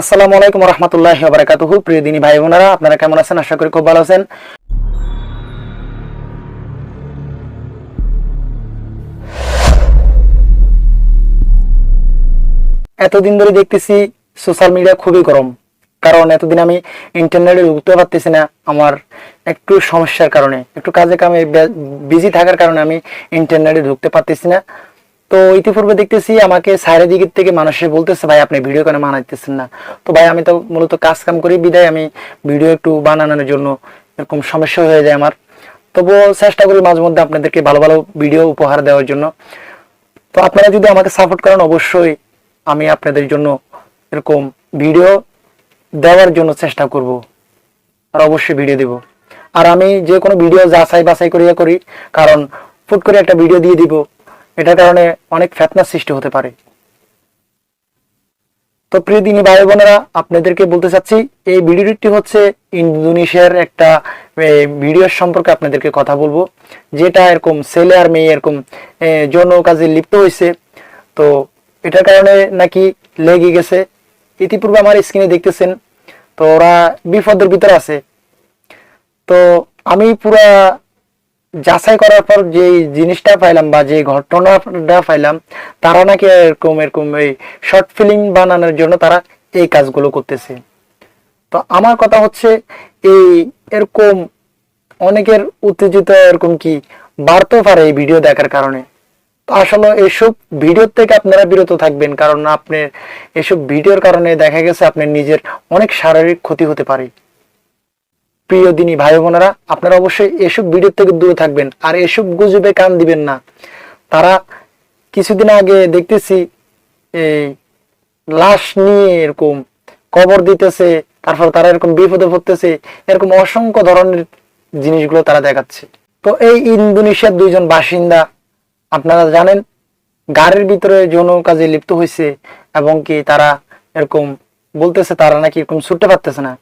আসসালামু আলাইকুম ওয়া রাহমাতুল্লাহি ওয়া বারাকাতুহু। প্রিয় দিনী ভাই বোনেরা, আপনারা কেমন আছেন? আশা করি খুব ভালো আছেন। এতদিন ধরে দেখতেছি সোশ্যাল মিডিয়া খুবই গরম, কারণ এতদিন আমি ইন্টারনেটে ঢুকতে পারতেছি না। আমার একটু সমস্যার কারণে, একটু কাজে কামে বিজি থাকার কারণে আমি ইন্টারনেটে ঢুকতে পারতেছি না। তো ইতিপূর্বে দেখতেছি আমাকে চারিদিক থেকে মানুষে বলতেছে, ভাই আপনি ভিডিও কেন বানাইতেছেন না? তো ভাই আমি তো মূলত কাজ কাম করি, বিদায় আমি ভিডিও একটু বানানোর জন্য এরকম সমস্যা হয়ে যায় আমার। তবুও চেষ্টা করি মাঝে মধ্যে আপনাদেরকে ভালো ভালো ভিডিও উপহার দেওয়ার জন্য। তো আপনারা যদি আমাকে সাপোর্ট করেন, অবশ্যই আমি আপনাদের জন্য এরকম ভিডিও দেওয়ার জন্য চেষ্টা করব, আর অবশ্যই ভিডিও দেব। আর আমি যে কোনো ভিডিও যাচাই বাছাই করিয়া করি, কারণ ফুট করে একটা ভিডিও দিয়ে দিব, এটার কারণে অনেক ফেতনার সৃষ্টি হতে পারে। তো প্রিয় দিনী ভাই বোনেরা, আপনাদেরকে বলতে চাচ্ছি এই ভিডিওটি হচ্ছে ইন্দোনেশিয়ার একটা ভিডিও সম্পর্কে আপনাদেরকে কথা বলবো, যেটা এরকম ছেলে আর মেয়ে এরকম যৌন কাজে লিপ্ত হয়েছে। তো এটার কারণে নাকি লেগে গেছে। ইতিপূর্বে আমার স্ক্রিনে দেখতেছেন, তো ওরা বিপদের ভিতরে আছে। তো আমি পুরা যাচাই করার পর যে জিনিসটা পাইলাম বা যে ঘটনাটা পাইলাম, তারা নাকি এরকম এরকম এই শর্ট ফিল্ম বানানোর জন্য তারা এই কাজগুলো করতেছে। তো আমার কথা হচ্ছে, এই এরকম অনেকের উত্তেজিত এরকম কি বাড়তেও পারে এই ভিডিও দেখার কারণে। তো আসলে এসব ভিডিও থেকে আপনারা বিরত থাকবেন, কারণ আপনার এসব ভিডিওর কারণে দেখা গেছে আপনার নিজের অনেক শারীরিক ক্ষতি হতে পারে। প্রিয় দিনী ভাই বোনেরা, আপনারা অবশ্যই এসব ভিডিও থেকে দূরে থাকবেন, আর এসব গুজবে কান দিবেন না। তারা কিছুদিন আগে দেখতেছি এই লাশ নিয়ে এরকম কবর দিতেছে, তারপর তারা এরকম বিপদে পড়তেছে, এরকম অসংখ্য ধরনের জিনিসগুলো তারা দেখাচ্ছে। তো এই ইন্দোনেশিয়ার দুইজন বাসিন্দা, আপনারা জানেন, গাড়ির ভিতরে যৌন কাজে লিপ্ত হয়েছে, এবং কি তারা এরকম বলতেছে তারা নাকি এরকম ছুটতে পারতেছে না।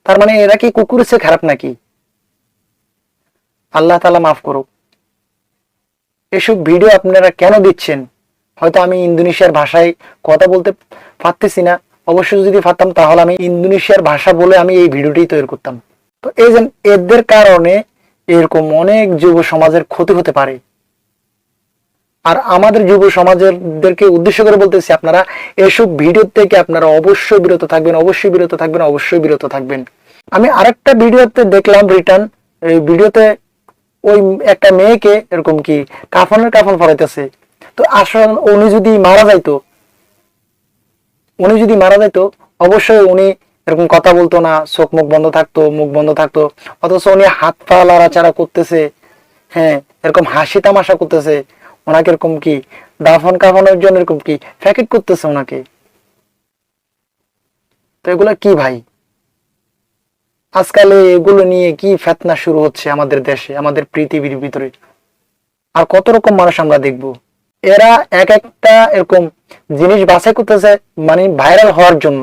তার মানে এরা কি কুকুরের চেয়ে খারাপ নাকি? আল্লাহ তাআলা মাফ করুক। এসব ভিডিও আপনারা কেন দিচ্ছেন? হয়তো আমি ইন্দোনেশিয়ার ভাষায় কথা বলতে পারতেছি না, অবশ্যই যদি পারতাম তাহলে আমি ইন্দোনেশিয়ার ভাষা বলে আমি এই ভিডিওটি তৈরি করতাম। তো এই যে এদের কারণে এরকম অনেক যুব সমাজের ক্ষতি হতে পারে। আর আমাদের যুব সমাজেরদেরকে উদ্দেশ্য করে বলতেছি, আপনারা এসব ভিডিও থেকে আপনারা অবশ্যই বিরত থাকবেন, অবশ্যই বিরত থাকবেন, অবশ্যই বিরত থাকবেন। আমি আরেকটা ভিডিওতে দেখলাম রিটার্ন, এই ভিডিওতে ওই একটা মেয়েকে এরকম কি কাফন পরাইতেছে। তো আসলে উনি যদি মারা যাইতো অবশ্যই উনি এরকম কথা বলতো না, চোখ মুখ বন্ধ থাকতো, মুখ বন্ধ থাকতো। অথচ উনি হাত পা লড়াচাড়া করতেছে, হ্যাঁ, এরকম হাসি তামাশা করতেছে, ওনাকে এরকম কি দাফন কাফনের জন্য এরকম কি প্যাকেট করতেছে ওনাকে। তো এগুলা কি ভাই? আজকাল এগুলো নিয়ে কি ফেতনা শুরু হচ্ছে আমাদের দেশে, আমাদের পৃথিবীর ভিতরে। আর কত রকম মানুষ আমরা দেখব, এরা এক একটা এরকম জিনিস বাছাই করতেছে, মানে ভাইরাল হওয়ার জন্য।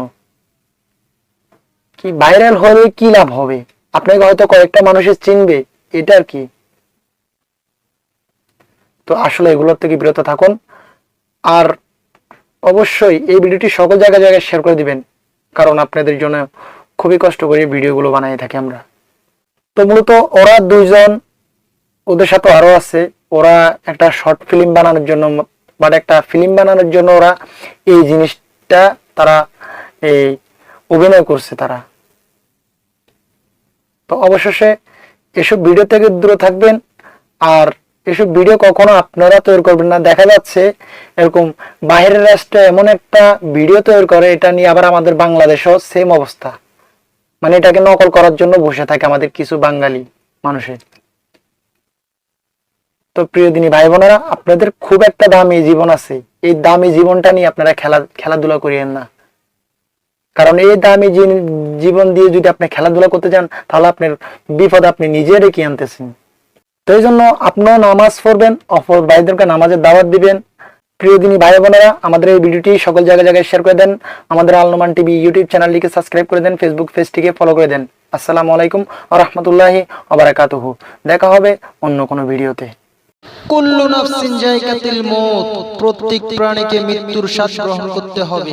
কি ভাইরাল হলে কি লাভ হবে? আপনাকে হয়তো কয়েকটা মানুষের চিনবে, এটা আর কি। তো আসলে এগুলোর থেকে বিরত থাকুন। আর অবশ্যই এই ভিডিওটি সকল জায়গায় শেয়ার করে দিবেন, কারণ আপনাদের জন্য খুবই কষ্ট করে ভিডিওগুলো বানাই থাকি আমরা। তো মূলত ওরা দুইজন, ওদের সাথে আরো আছে, ওরা একটা শর্ট ফিল্ম বানানোর জন্য, বাট একটা ফিল্ম বানানোর জন্য ওরা এই জিনিসটা তারা এই অভিনয় করছে তারা। তো অবশেষে এসব ভিডিও থেকে দূরে থাকবেন, আর এসব ভিডিও কখনো আপনারা তৈরি করবেন না। দেখা যাচ্ছে এরকম বাইরের রাষ্ট্রে এমন একটা ভিডিও তৈরি করে, এটা নিয়ে আবার আমাদের বাংলাদেশেও সেম অবস্থা, মানে এটাকে নকল করার জন্য বসে থাকে আমাদের কিছু বাঙালি মানুষের। তো প্রিয় দিনী ভাই বোনেরা, আপনাদের খুব একটা দামি জীবন আছে, এই দামি জীবনটা নিয়ে আপনারা খেলাধুলা করিয়েন না। কারণ এই দামি জীবন দিয়ে যদি আপনি খেলাধুলা করতে যান, তাহলে আপনার বিপদ আপনি নিজে রেখে আনতেছেন। তো এই জন্য আপনিও নামাজ পড়বেন, অপর ভাইদেরকে নামাজের দাওয়াত দিবেন। প্রিয় দিনী ভাই বোনেরা, আমাদের এই ভিডিওটি সকল জায়গায় শেয়ার করে দেন। আমাদের আল নোমান টিভি ইউটিউব চ্যানেলটিকে সাবস্ক্রাইব করে দেন, ফেসবুক পেজটিকে ফলো করে দেন। আসসালামু আলাইকুম ওয়া রাহমাতুল্লাহি ওয়া বারাকাতুহু। দেখা হবে অন্য কোনো ভিডিওতে। কুল্লু নাফসিন যায়কাতুল মউত, প্রত্যেক প্রাণীকে মৃত্যুর স্বাদ গ্রহণ করতে হবে।